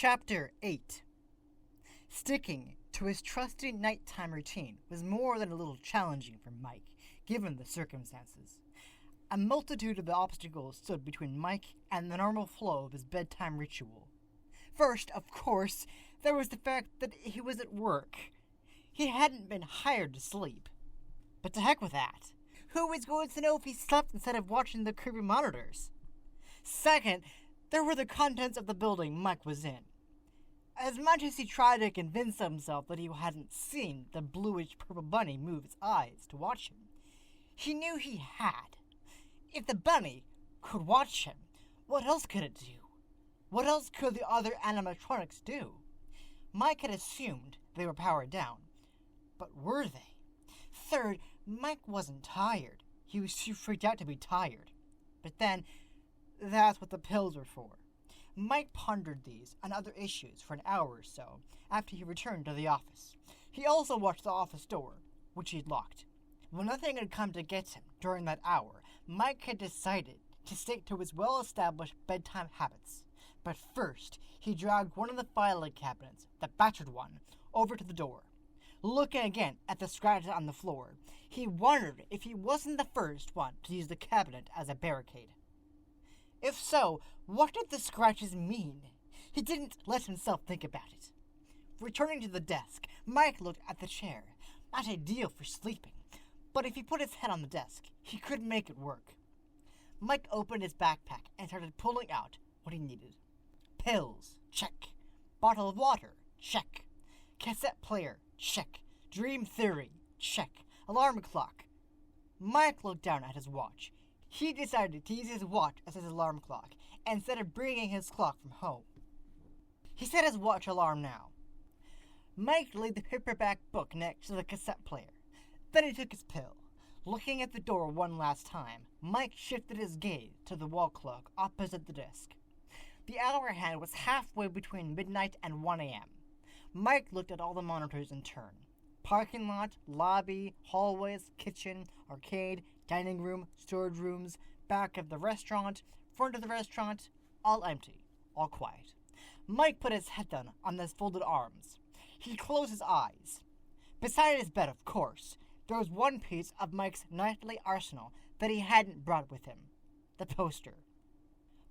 Chapter 8. Sticking to his trusty nighttime routine was more than a little challenging for Mike, given the circumstances. A multitude of obstacles stood between Mike and the normal flow of his bedtime ritual. First, of course, there was the fact that he was at work. He hadn't been hired to sleep. But to heck with that. Who was going to know if he slept instead of watching the creepy monitors? Second, there were the contents of the building Mike was in. As much as he tried to convince himself that he hadn't seen the bluish-purple bunny move its eyes to watch him, he knew he had. If the bunny could watch him, what else could it do? What else could the other animatronics do? Mike had assumed they were powered down, but were they? Third, Mike wasn't tired. He was too freaked out to be tired. But then, that's what the pills were for. Mike pondered these and other issues for an hour or so after he returned to the office. He also watched the office door, which he'd locked. When nothing had come to get him during that hour, Mike had decided to stick to his well-established bedtime habits. But first, he dragged one of the filing cabinets, the battered one, over to the door. Looking again at the scratches on the floor, he wondered if he wasn't the first one to use the cabinet as a barricade. If so, what did the scratches mean? He didn't let himself think about it. Returning to the desk, Mike looked at the chair. Not ideal for sleeping, but if he put his head on the desk, he could make it work. Mike opened his backpack and started pulling out what he needed. Pills, check. Bottle of water, check. Cassette player, check. Dream theory, check. Alarm clock. Mike looked down at his watch. He decided to use his watch as his alarm clock, instead of bringing his clock from home. He set his watch alarm now. Mike laid the paperback book next to the cassette player. Then he took his pill. Looking at the door one last time, Mike shifted his gaze to the wall clock opposite the desk. The hour hand was halfway between midnight and 1 a.m. Mike looked at all the monitors in turn. Parking lot, lobby, hallways, kitchen, arcade, dining room, storage rooms, back of the restaurant, front of the restaurant, all empty, all quiet. Mike put his head down on his folded arms. He closed his eyes. Beside his bed, of course, there was one piece of Mike's nightly arsenal that he hadn't brought with him, the poster.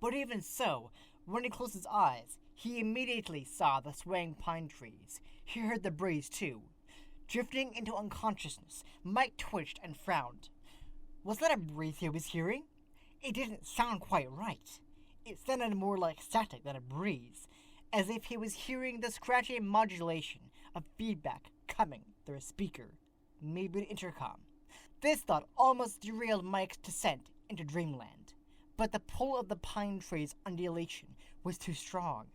But even so, when he closed his eyes, he immediately saw the swaying pine trees. He heard the breeze, too. Drifting into unconsciousness, Mike twitched and frowned. Was that a breeze he was hearing? It didn't sound quite right. It sounded more like static than a breeze, as if he was hearing the scratchy modulation of feedback coming through a speaker, maybe an intercom. This thought almost derailed Mike's descent into dreamland, but the pull of the pine tree's undulation was too strong.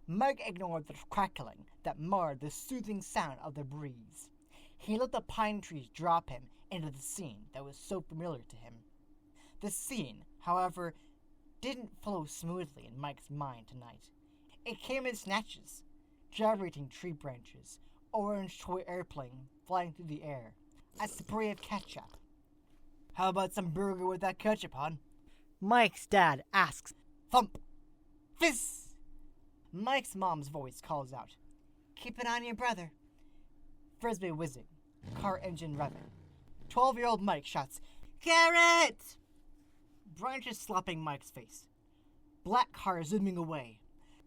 Mike ignored the crackling that marred the soothing sound of the breeze. He let the pine trees drop him into the scene that was so familiar to him. The scene, however, didn't flow smoothly in Mike's mind tonight. It came in snatches, gyrating tree branches, orange toy airplane flying through the air, a spray of ketchup. "How about some burger with that ketchup, hon?" Mike's dad asks. Thump! Fizz! Mike's mom's voice calls out, "Keep it on your brother." Frisbee whizzing, car engine revving. 12-year-old Mike shouts, "Garrett!" Branches slapping Mike's face. Black car zooming away.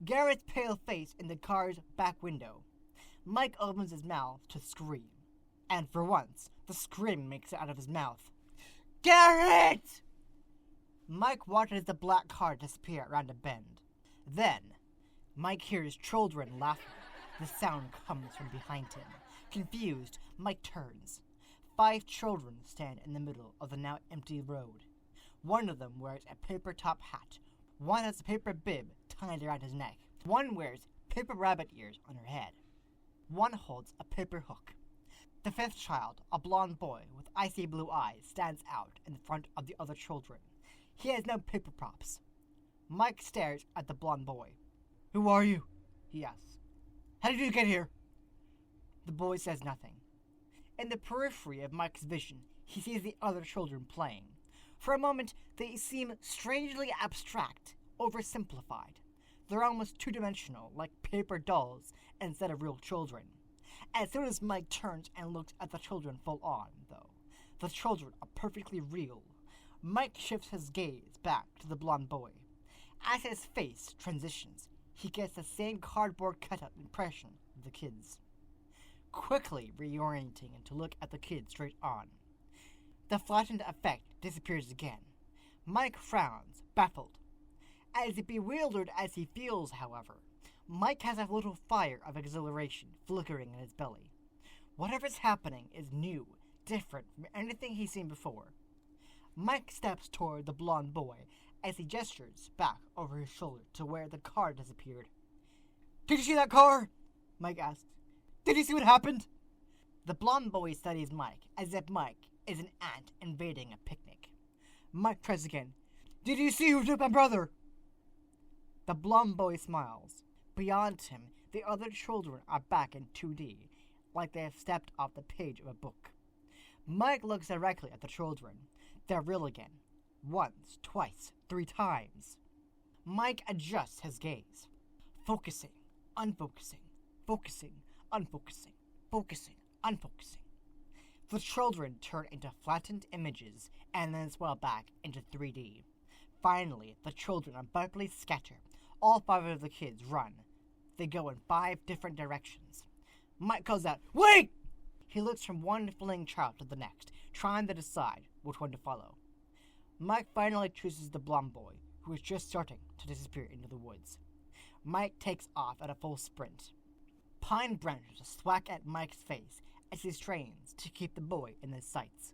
Garrett's pale face in the car's back window. Mike opens his mouth to scream. And for once, the scream makes it out of his mouth. "Garrett!" Mike watches the black car disappear around a bend. Then, Mike hears children laughing. The sound comes from behind him. Confused, Mike turns. 5 children stand in the middle of the now empty road. One of them wears a paper top hat. One has a paper bib tied around his neck. One wears paper rabbit ears on her head. One holds a paper hook. The 5th child, a blond boy with icy blue eyes, stands out in front of the other children. He has no paper props. Mike stares at the blond boy. "Who are you?" he asks. "How did you get here?" The boy says nothing. In the periphery of Mike's vision, he sees the other children playing. For a moment, they seem strangely abstract, oversimplified. They're almost two-dimensional, like paper dolls, instead of real children. As soon as Mike turns and looks at the children full on, though, the children are perfectly real. Mike shifts his gaze back to the blonde boy. As his face transitions, he gets the same cardboard cutout impression of the kids. Quickly reorienting to look at the kids straight on. The flattened effect disappears again. Mike frowns, baffled. As bewildered as he feels, however, Mike has a little fire of exhilaration flickering in his belly. Whatever's happening is new, different from anything he's seen before. Mike steps toward the blonde boy as he gestures back over his shoulder to where the car disappeared. "Did you see that car?" Mike asks. "Did you see what happened?" The blonde boy studies Mike as if Mike is an ant invading a picnic. Mike tries again. "Did you see who took my brother?" The blonde boy smiles. Beyond him, the other children are back in 2D, like they have stepped off the page of a book. Mike looks directly at the children. They're real again. Once, twice, 3 times. Mike adjusts his gaze. Focusing, unfocusing, focusing, unfocusing, focusing, unfocusing. The children turn into flattened images and then swell back into 3D. Finally, the children abruptly scatter. All 5 of the kids run. They go in 5 different directions. Mike calls out, "Wait!" He looks from one fleeing child to the next, trying to decide which one to follow. Mike finally chooses the blonde boy, who is just starting to disappear into the woods. Mike takes off at a full sprint. Pine branches thwack at Mike's face as he strains to keep the boy in his sights.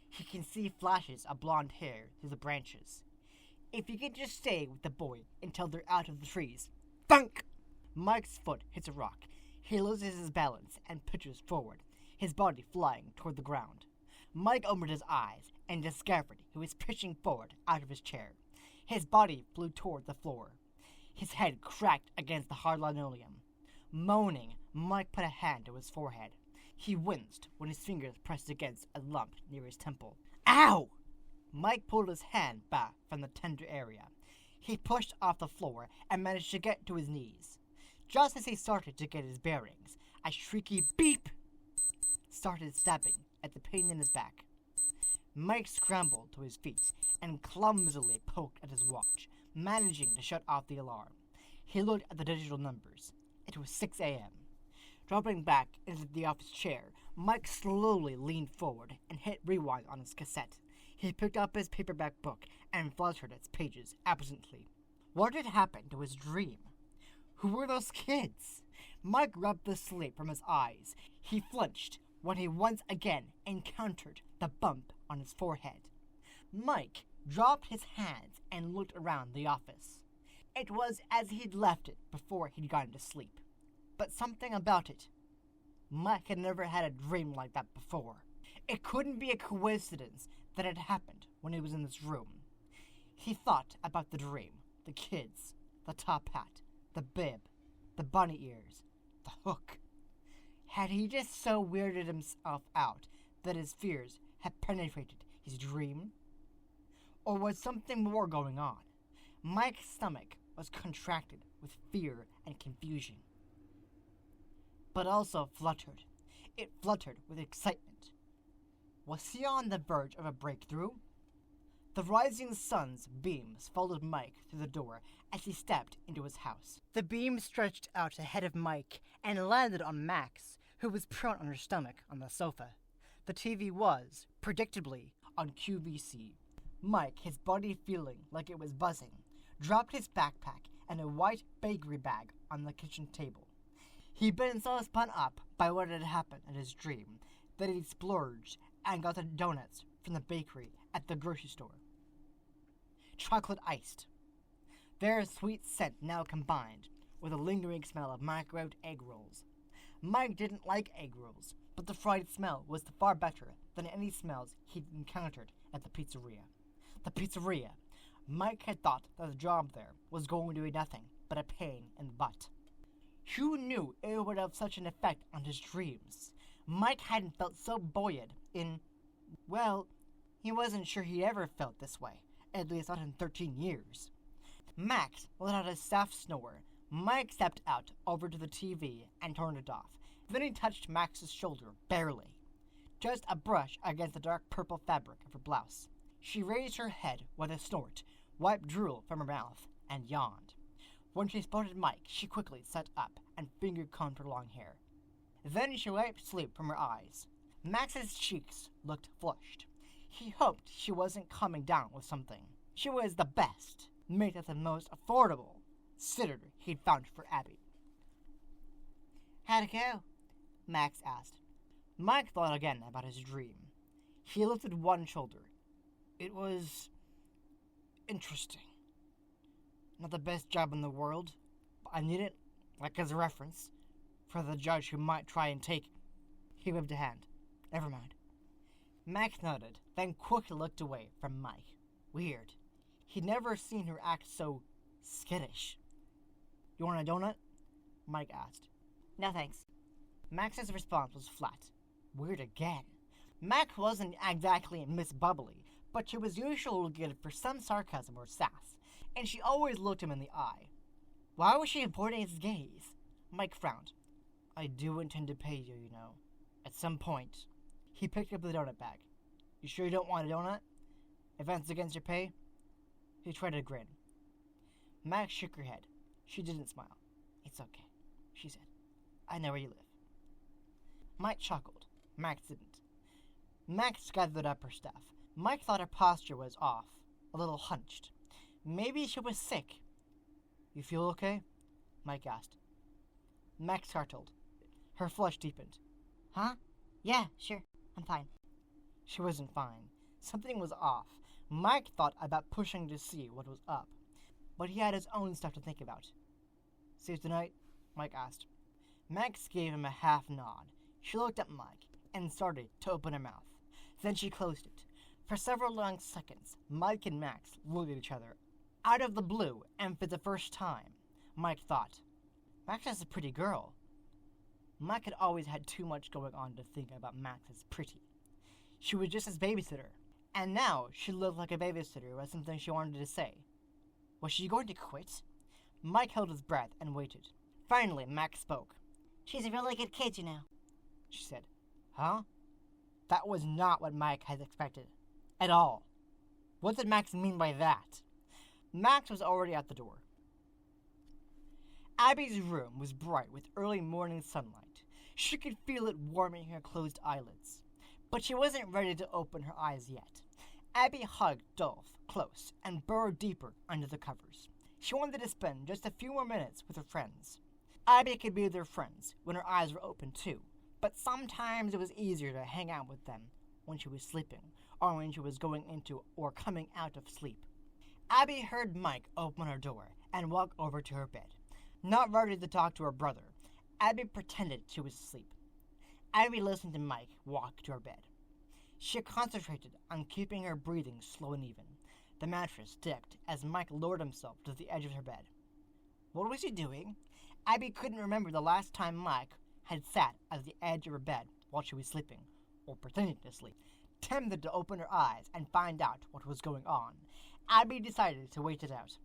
He can see flashes of blonde hair through the branches. If he can just stay with the boy until they're out of the trees. Thunk! Mike's foot hits a rock. He loses his balance and pitches forward, his body flying toward the ground. Mike opened his eyes and discovered he was pitching forward out of his chair. His body flew toward the floor. His head cracked against the hard linoleum. Moaning, Mike put a hand to his forehead. He winced when his fingers pressed against a lump near his temple. Ow! Mike pulled his hand back from the tender area. He pushed off the floor and managed to get to his knees. Just as he started to get his bearings, a shrieky beep started stabbing at the pain in his back. Mike scrambled to his feet and clumsily poked at his watch, managing to shut off the alarm. He looked at the digital numbers. It was 6 a.m. Dropping back into the office chair, Mike slowly leaned forward and hit rewind on his cassette. He picked up his paperback book and fluttered its pages absently. What had happened to his dream? Who were those kids? Mike rubbed the sleep from his eyes. He flinched when he once again encountered the bump on his forehead. Mike dropped his hands and looked around the office. It was as he'd left it before he'd gone to sleep. But something about it. Mike had never had a dream like that before. It couldn't be a coincidence that it happened when he was in this room. He thought about the dream, the kids, the top hat, the bib, the bunny ears, the hook. Had he just so weirded himself out that his fears had penetrated his dream? Or was something more going on? Mike's stomach was contracted with fear and confusion, but also fluttered. It fluttered with excitement. Was he on the verge of a breakthrough? The rising sun's beams followed Mike through the door as he stepped into his house. The beam stretched out ahead of Mike and landed on Max, who was prone on her stomach on the sofa. The TV was, predictably, on QVC. Mike, his body feeling like it was buzzing, dropped his backpack and a white bakery bag on the kitchen table. He'd been so spun up by what had happened in his dream that he'd splurged and got the donuts from the bakery at the grocery store. Chocolate iced. Their sweet scent now combined with a lingering smell of microwaved egg rolls. Mike didn't like egg rolls, but the fried smell was far better than any smells he'd encountered at the pizzeria. The pizzeria. Mike had thought that the job there was going to be nothing but a pain in the butt. Who knew it would have such an effect on his dreams? Mike hadn't felt so buoyant well, he wasn't sure he ever felt this way, at least not in 13 years. Max let out a soft snore. Mike stepped out over to the TV and turned it off. Then he touched Max's shoulder, barely. Just a brush against the dark purple fabric of her blouse. She raised her head with a snort, wiped drool from her mouth, and yawned. When she spotted Mike, she quickly sat up and finger-combed her long hair. Then she wiped sleep from her eyes. Max's cheeks looked flushed. He hoped she wasn't coming down with something. She was the best, made at the most affordable sitter he'd found for Abby. "How'd it go?" Max asked. Mike thought again about his dream. He lifted one shoulder. "It was interesting. Not the best job in the world, but I need it, like as a reference, for the judge who might try and take..." He waved a hand. "Never mind." Max nodded, then quickly looked away from Mike. Weird. He'd never seen her act so skittish. "You want a donut?" Mike asked. "No thanks." Max's response was flat. Weird again. Max wasn't exactly Miss Bubbly, but she was usually good for some sarcasm or sass, and she always looked him in the eye. Why was she avoiding his gaze? Mike frowned. "I do intend to pay you, you know. At some point." He picked up the donut bag. "You sure you don't want a donut? If that's against your pay?" He tried to grin. Max shook her head. She didn't smile. "It's okay," she said. "I know where you live." Mike chuckled. Max didn't. Max gathered up her stuff. Mike thought her posture was off, a little hunched. Maybe she was sick. "You feel okay?" Mike asked. Max startled. Her flush deepened. "Huh? Yeah, sure. I'm fine." She wasn't fine. Something was off. Mike thought about pushing to see what was up, but he had his own stuff to think about. "Safe tonight?" Mike asked. Max gave him a half nod. She looked at Mike and started to open her mouth. Then she closed it. For several long seconds, Mike and Max looked at each other. Out of the blue, and for the first time, Mike thought, Max is a pretty girl. Mike had always had too much going on to think about Max as pretty. She was just his babysitter, and now she looked like a babysitter with something she wanted to say. Was she going to quit? Mike held his breath and waited. Finally, Max spoke. "She's a really good kid, you know," she said. Huh? That was not what Mike had expected. At all. What did Max mean by that? Max was already at the door. Abby's room was bright with early morning sunlight. She could feel it warming her closed eyelids. But she wasn't ready to open her eyes yet. Abby hugged Dolph close and burrowed deeper under the covers. She wanted to spend just a few more minutes with her friends. Abby could be their friends when her eyes were open too, but sometimes it was easier to hang out with them when she was sleeping, or when she was going into or coming out of sleep. Abby heard Mike open her door and walk over to her bed. Not ready to talk to her brother, Abby pretended she was asleep. Abby listened to Mike walk to her bed. She concentrated on keeping her breathing slow and even. The mattress ticked as Mike lowered himself to the edge of her bed. What was he doing? Abby couldn't remember the last time Mike had sat at the edge of her bed while she was sleeping, or pretending to sleep. Tempted to open her eyes and find out what was going on, Abby decided to wait it out.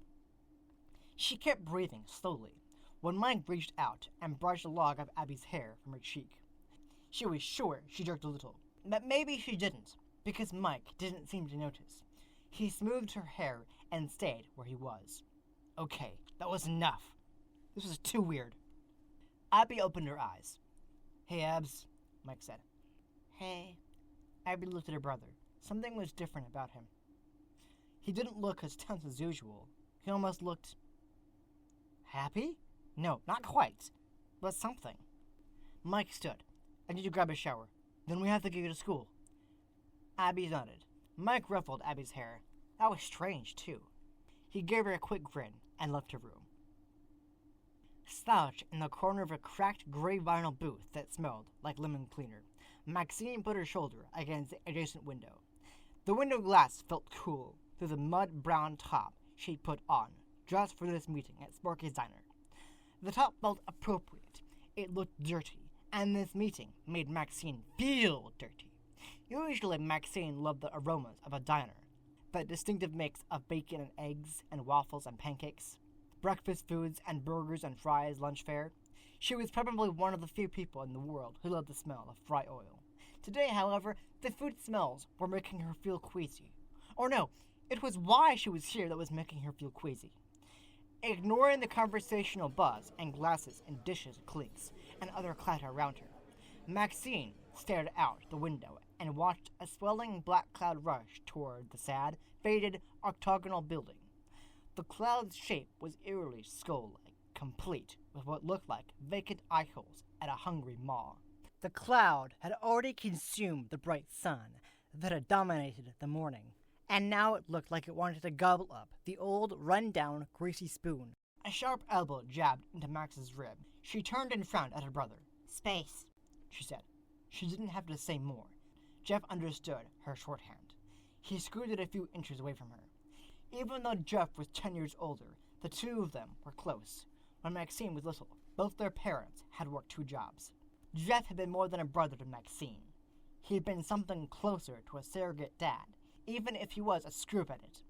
She kept breathing slowly when Mike reached out and brushed a log of Abby's hair from her cheek. She was sure she jerked a little, but maybe she didn't, because Mike didn't seem to notice. He smoothed her hair and stayed where he was. Okay, that was enough. This was too weird. Abby opened her eyes. Hey, Abs, Mike said. Hey. Abby looked at her brother. Something was different about him. He didn't look as tense as usual. He almost looked... happy? No, not quite. But something. Mike stood. I need to grab a shower. Then we have to get you to school. Abby nodded. Mike ruffled Abby's hair. That was strange, too. He gave her a quick grin and left her room. Slouched in the corner of a cracked gray vinyl booth that smelled like lemon cleaner, Maxine put her shoulder against the adjacent window. The window glass felt cool through the mud-brown top she'd put on just for this meeting at Sparky's Diner. The top felt appropriate. It looked dirty, and this meeting made Maxine feel dirty. Usually Maxine loved the aromas of a diner. That distinctive mix of bacon and eggs and waffles and pancakes, breakfast foods and burgers and fries lunch fare. She was probably one of the few people in the world who loved the smell of fry oil. Today, however, the food smells were making her feel queasy. Or no, it was why she was here that was making her feel queasy. Ignoring the conversational buzz and glasses and dishes clinks and other clatter around her, Maxine stared out the window and watched a swelling black cloud rush toward the sad, faded, octagonal building. The cloud's shape was eerily skull-like, complete with what looked like vacant eye holes at a hungry maw. The cloud had already consumed the bright sun that had dominated the morning, and now it looked like it wanted to gobble up the old, run-down, greasy spoon. A sharp elbow jabbed into Max's rib. She turned and frowned at her brother. "Space," she said. She didn't have to say more. Jeff understood her shorthand. He scooted a few inches away from her. Even though Jeff was 10 years older, the two of them were close. When Maxine was little, both their parents had worked 2 jobs. Jeff had been more than a brother to Maxine. He had been something closer to a surrogate dad, even if he was a screw at it.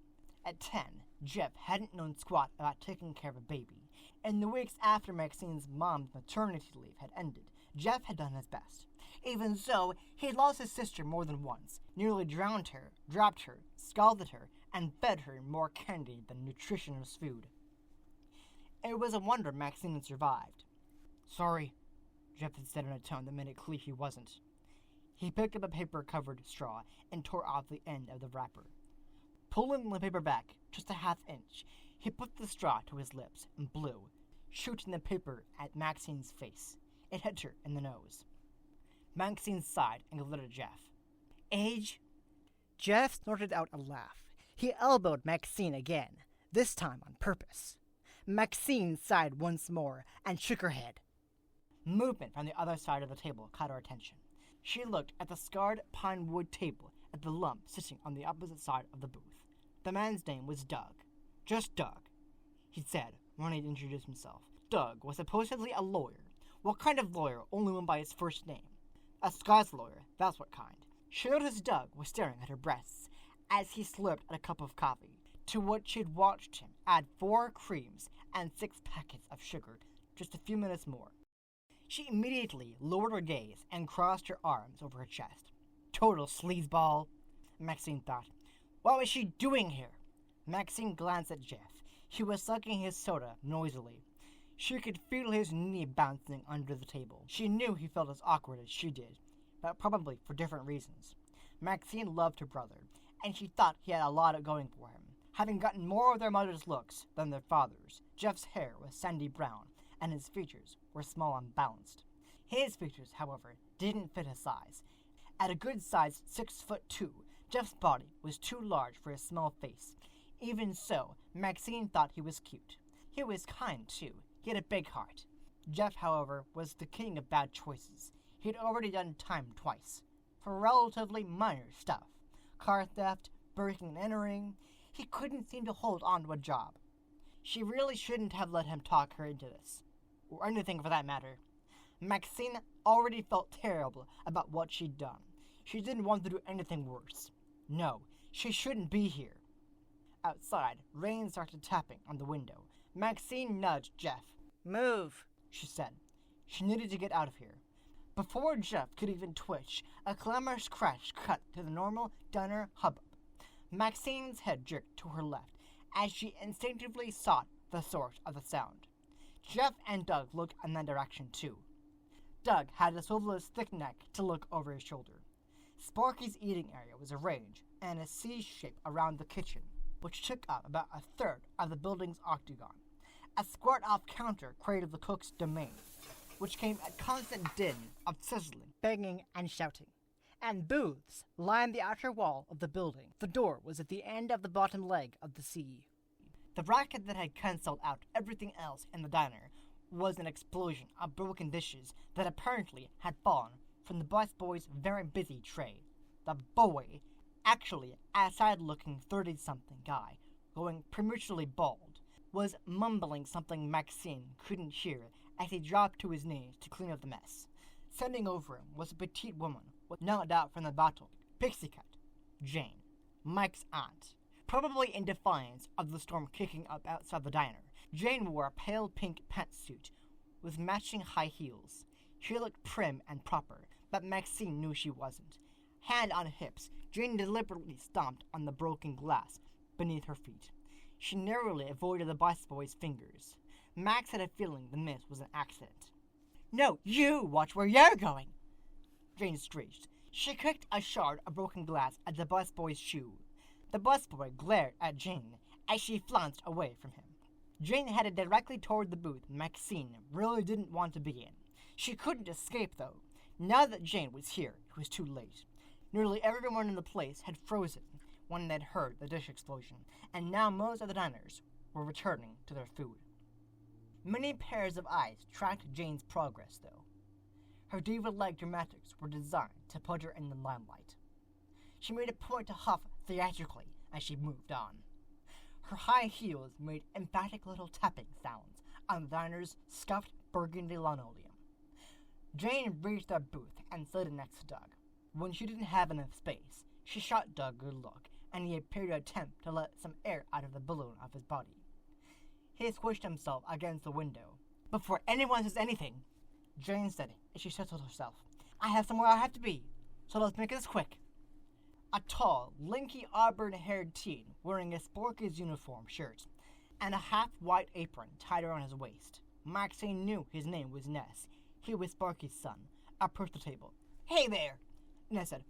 At 10, Jeff hadn't known squat about taking care of a baby. In the weeks after Maxine's mom's maternity leave had ended, Jeff had done his best. Even so, he had lost his sister more than once, nearly drowned her, dropped her, scalded her, and fed her more candy than nutritious food. It was a wonder Maxine had survived. "Sorry," Jeff had said in a tone that made it clear he wasn't. He picked up a paper-covered straw and tore off the end of the wrapper. Pulling the paper back just a half-inch, he put the straw to his lips and blew, shooting the paper at Maxine's face. It hit her in the nose. Maxine sighed and glared at Jeff. "Age?" Jeff snorted out a laugh. He elbowed Maxine again, this time on purpose. Maxine sighed once more and shook her head. Movement from the other side of the table caught her attention. She looked at the scarred pine wood table at the lump sitting on the opposite side of the booth. The man's name was Doug. Just Doug, he said when he'd introduced himself. Doug was supposedly a lawyer. What kind of lawyer only went by his first name? A Scots lawyer, that's what kind. She noticed Doug was staring at her breasts as he slurped at a cup of coffee, to which she'd watched him add 4 creams and 6 packets of sugar just a few minutes more. She immediately lowered her gaze and crossed her arms over her chest. Total sleazeball, Maxine thought. What was she doing here? Maxine glanced at Jeff. He was sucking his soda noisily. She could feel his knee bouncing under the table. She knew he felt as awkward as she did, but probably for different reasons. Maxine loved her brother, and she thought he had a lot going for him. Having gotten more of their mother's looks than their father's, Jeff's hair was sandy brown, and his features were small and balanced. His features, however, didn't fit his size. At a good size 6'2", Jeff's body was too large for his small face. Even so, Maxine thought he was cute. He was kind, too. He had a big heart. Jeff, however, was the king of bad choices. He'd already done time twice, for relatively minor stuff. Car theft, breaking and entering. He couldn't seem to hold on to a job. She really shouldn't have let him talk her into this. Or anything for that matter. Maxine already felt terrible about what she'd done. She didn't want to do anything worse. No, she shouldn't be here. Outside, rain started tapping on the window. Maxine nudged Jeff. "Move," she said. She needed to get out of here. Before Jeff could even twitch, a clamorous crash cut to the normal diner hubbub. Maxine's head jerked to her left as she instinctively sought the source of the sound. Jeff and Doug looked in that direction too. Doug had to swivel his thick neck to look over his shoulder. Sparky's eating area was arranged in a C shape around the kitchen, which took up about a third of the building's octagon. A squared-off counter created the cook's domain, which came a constant din of sizzling, banging, and shouting. And booths lined the outer wall of the building. The door was at the end of the bottom leg of the C. The racket that had cancelled out everything else in the diner was an explosion of broken dishes that apparently had fallen from the busboy's very busy tray. The boy, actually a sad-looking 30-something guy, going prematurely bald, was mumbling something Maxine couldn't hear as he dropped to his knees to clean up the mess. Standing over him was a petite woman, knocked out from the bottle, Pixie Cut, Jane, Mike's aunt. Probably in defiance of the storm kicking up outside the diner, Jane wore a pale pink pantsuit with matching high heels. She looked prim and proper, but Maxine knew she wasn't. Hand on hips, Jane deliberately stomped on the broken glass beneath her feet. She narrowly avoided the busboy's fingers. Max had a feeling the miss was an accident. "No, you watch where you're going!" Jane screeched. She kicked a shard of broken glass at the busboy's shoe. The busboy glared at Jane as she flounced away from him. Jane headed directly toward the booth Maxine really didn't want to be in. She couldn't escape, though. Now that Jane was here, it was too late. Nearly everyone in the place had frozen when they'd heard the dish explosion, and now most of the diners were returning to their food. Many pairs of eyes tracked Jane's progress, though. Her diva-like dramatics were designed to put her in the limelight. She made a point to huff theatrically as she moved on. Her high heels made emphatic little tapping sounds on the diner's scuffed burgundy linoleum. Jane reached their booth and stood next to Doug. When she didn't have enough space, she shot Doug a good look, and he appeared to attempt to let some air out of the balloon of his body. He squished himself against the window. "Before anyone says anything," Jane said as she settled herself, "I have somewhere I have to be, so let's make this quick." A tall, lanky, auburn-haired teen wearing a Sporky's uniform shirt and a half-white apron tied around his waist. Maxine knew his name was Ness. He was Sparky's son. Approached the table. "Hey there," Ness said.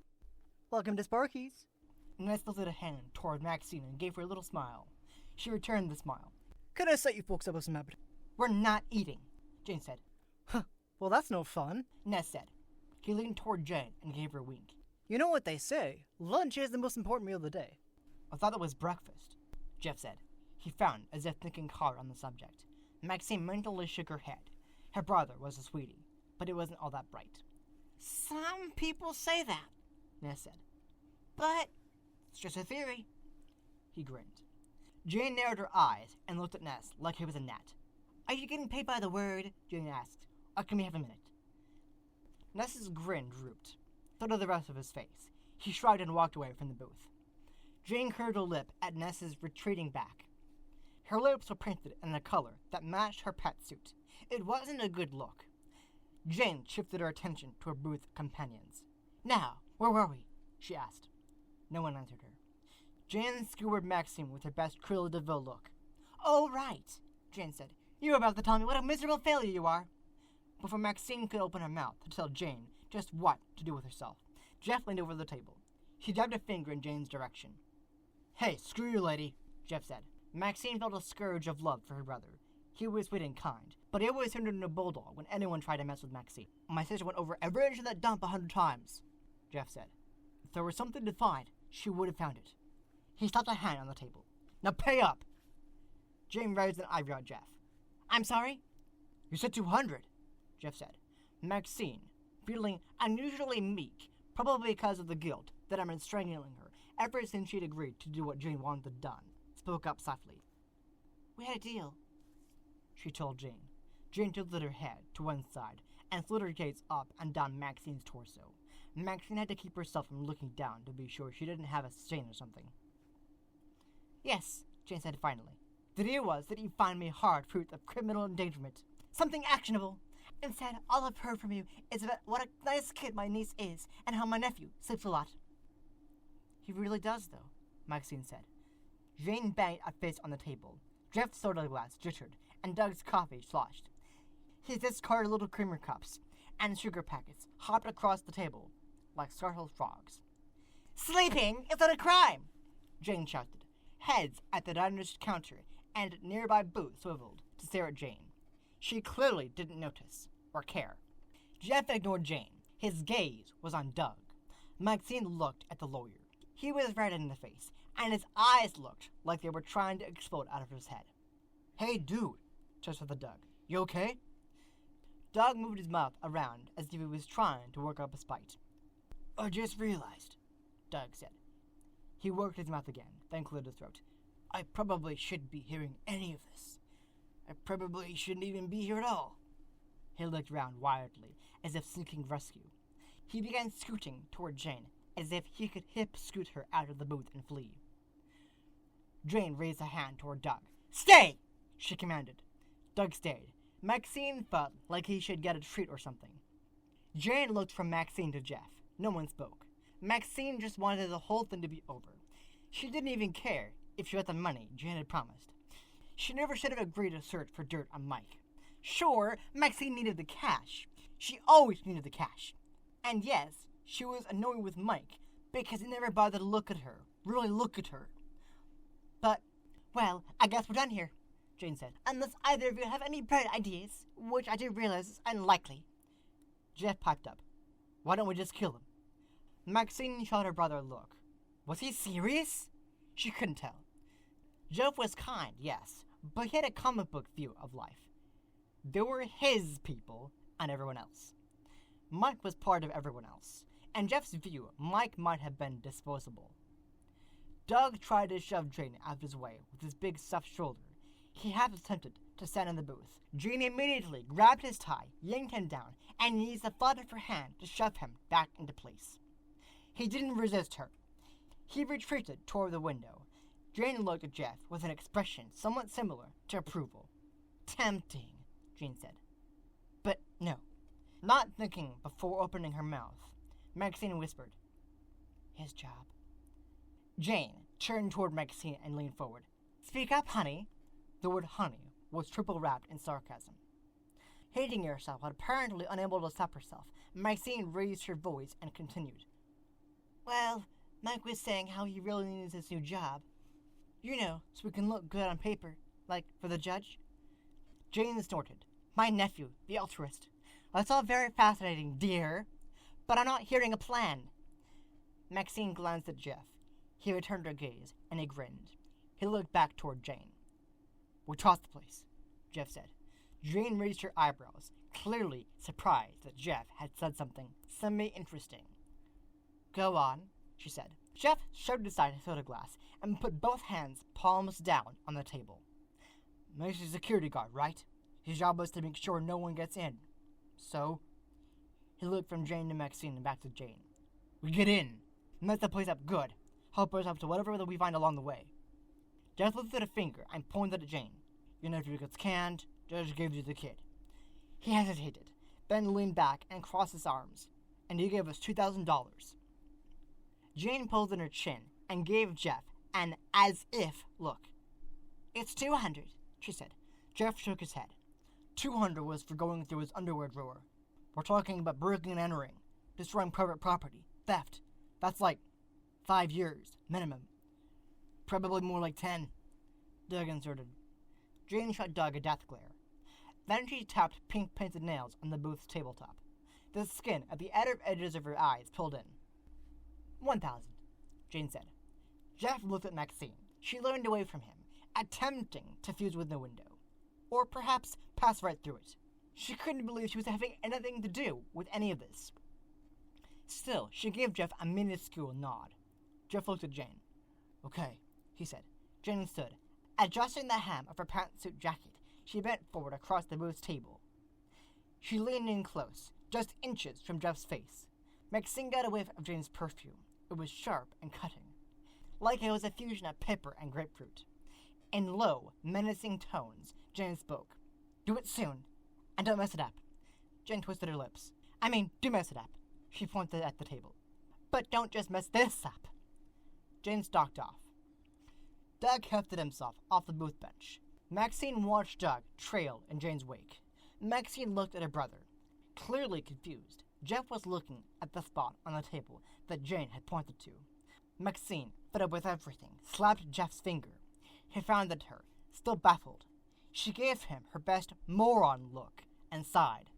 "Welcome to Sparky's." Ness lifted a hand toward Maxine and gave her a little smile. She returned the smile. "Could I set you folks up with some appetite?" "We're not eating," Jane said. "Huh, well that's no fun," Ness said. He leaned toward Jane and gave her a wink. "You know what they say, lunch is the most important meal of the day." "I thought it was breakfast," Jeff said. He frowned as if thinking hard on the subject. Maxine mentally shook her head. Her brother was a sweetie, but it wasn't all that bright. "Some people say that," Ness said. "But it's just a theory." He grinned. Jane narrowed her eyes and looked at Ness like he was a gnat. "Are you getting paid by the word?" Jane asked. "Or can we have a minute?" Ness's grin drooped. So did the rest of his face. He shrugged and walked away from the booth. Jane curved her lip at Ness's retreating back. Her lips were painted in a color that matched her pet suit. It wasn't a good look. Jane shifted her attention to her booth companions. "Now, where were we?" she asked. No one answered her. Jane skewered Maxine with her best Cruella de Vil look. "Oh, right," Jane said. "You were about to tell me what a miserable failure you are." Before Maxine could open her mouth to tell Jane just what to do with herself, Jeff leaned over the table. He jabbed a finger in Jane's direction. "Hey, screw you, lady," Jeff said. Maxine felt a scourge of love for her brother. He was sweet and kind, but he always turned into a bulldog when anyone tried to mess with Maxine. "My sister went over every inch of that dump 100 times, Jeff said. "If there was something to find, she would have found it." He slapped a hand on the table. "Now pay up!" Jane raised an eyebrow at Jeff. "I'm sorry?" "You said 200, Jeff said. Maxine, feeling unusually meek, probably because of the guilt that had been strangling her ever since she'd agreed to do what Jane wanted done, spoke up softly. "We had a deal," she told Jane. Jane tilted her head to one side and slid her gaze up and down Maxine's torso. Maxine had to keep herself from looking down to be sure she didn't have a stain or something. "Yes," Jane said finally. "The deal was that you find me hard proof of criminal endangerment. Something actionable. Instead, all I've heard from you is about what a nice kid my niece is and how my nephew sleeps a lot." "He really does, though," Maxine said. Jane banged a fist on the table. Jeff's soda glass jittered, and Doug's coffee sloshed. His discarded little creamer cups and sugar packets hopped across the table like startled frogs. "Sleeping is not a crime!" Jane shouted. Heads at the diner's counter and nearby booth swiveled to stare at Jane. She clearly didn't notice or care. Jeff ignored Jane. His gaze was on Doug. Maxine looked at the lawyer. He was red in the face, and his eyes looked like they were trying to explode out of his head. "Hey, dude," chested Doug. "You okay?" Doug moved his mouth around as if he was trying to work up a spite. "I just realized," Doug said. He worked his mouth again, then cleared his throat. "I probably shouldn't be hearing any of this. I probably shouldn't even be here at all." He looked round wildly, as if seeking rescue. He began scooting toward Jane, as if he could hip-scoot her out of the booth and flee. Jane raised a hand toward Doug. "Stay!" she commanded. Doug stayed. Maxine felt like he should get a treat or something. Jane looked from Maxine to Jeff. No one spoke. Maxine just wanted the whole thing to be over. She didn't even care if she got the money Jane had promised. She never should have agreed to search for dirt on Mike. Sure, Maxine needed the cash. She always needed the cash. And yes, she was annoyed with Mike because he never bothered to look at her. Really look at her. But, well, I guess we're done here, Jane said. Unless either of you have any bright ideas, which I do realize is unlikely. Jeff piped up. Why don't we just kill him? Maxine shot her brother a look. Was he serious? She couldn't tell. Jeff was kind, yes, but he had a comic book view of life. There were his people and everyone else. Mike was part of everyone else. In Jeff's view, Mike might have been disposable. Doug tried to shove Jane out of his way with his big stuffed shoulder. He half attempted to stand in the booth. Jane immediately grabbed his tie, yanked him down, and used the flat of her hand to shove him back into place. He didn't resist her. He retreated toward the window. Jane looked at Jeff with an expression somewhat similar to approval. Tempting, Jane said. But no. Not thinking before opening her mouth, Maxine whispered, "His job." Jane turned toward Maxine and leaned forward. "Speak up, honey." The word honey was triple wrapped in sarcasm. Hating herself but apparently unable to stop herself, Maxine raised her voice and continued. "Well, Mike was saying how he really needs this new job. You know, so we can look good on paper, like for the judge." Jane snorted. "My nephew, the altruist. That's all very fascinating, dear, but I'm not hearing a plan." Maxine glanced at Jeff. He returned her gaze, and he grinned. He looked back toward Jane. "We trust the place," Jeff said. Jane raised her eyebrows, clearly surprised that Jeff had said something semi-interesting. "Go on," she said. Jeff shoved aside his soda glass and put both hands palms down on the table. "Macy's a security guard, right? His job was to make sure no one gets in. So?" He looked from Jane to Maxine and back to Jane. "We get in, mess the place up good, help us up to whatever that we find along the way." Jeff lifted a finger and pointed at Jane. "Your nephew gets canned, Judge gave you the kid." He hesitated, then leaned back and crossed his arms. "And he gave us $2,000. Jane pulled in her chin and gave Jeff an as-if look. "It's 200, she said. Jeff shook his head. 200 was for going through his underwear drawer. We're talking about breaking and entering, destroying private property, theft. That's like 5 years, minimum. Probably more like 10. Doug inserted. Jane shot Doug a death glare. Then she tapped pink painted nails on the booth's tabletop. The skin at the outer edges of her eyes pulled in. 1,000, Jane said. Jeff looked at Maxine. She leaned away from him, attempting to fuse with the window. Or perhaps pass right through it. She couldn't believe she was having anything to do with any of this. Still, she gave Jeff a minuscule nod. Jeff looked at Jane. "Okay," he said. Jane stood. Adjusting the hem of her pantsuit jacket, she bent forward across the booth's table. She leaned in close, just inches from Jeff's face. Maxine got a whiff of Jane's perfume. It was sharp and cutting, like it was a fusion of pepper and grapefruit. In low, menacing tones, Jane spoke. "Do it soon, and don't mess it up." Jane twisted her lips. "I mean, do mess it up." She pointed at the table. "But don't just mess this up." Jane stalked off. Doug hefted himself off the booth bench. Maxine watched Doug trail in Jane's wake. Maxine looked at her brother. Clearly confused, Jeff was looking at the spot on the table that Jane had pointed to. Maxine, fed up with everything, slapped Jeff's finger. He frowned at her, still baffled. She gave him her best moron look and sighed.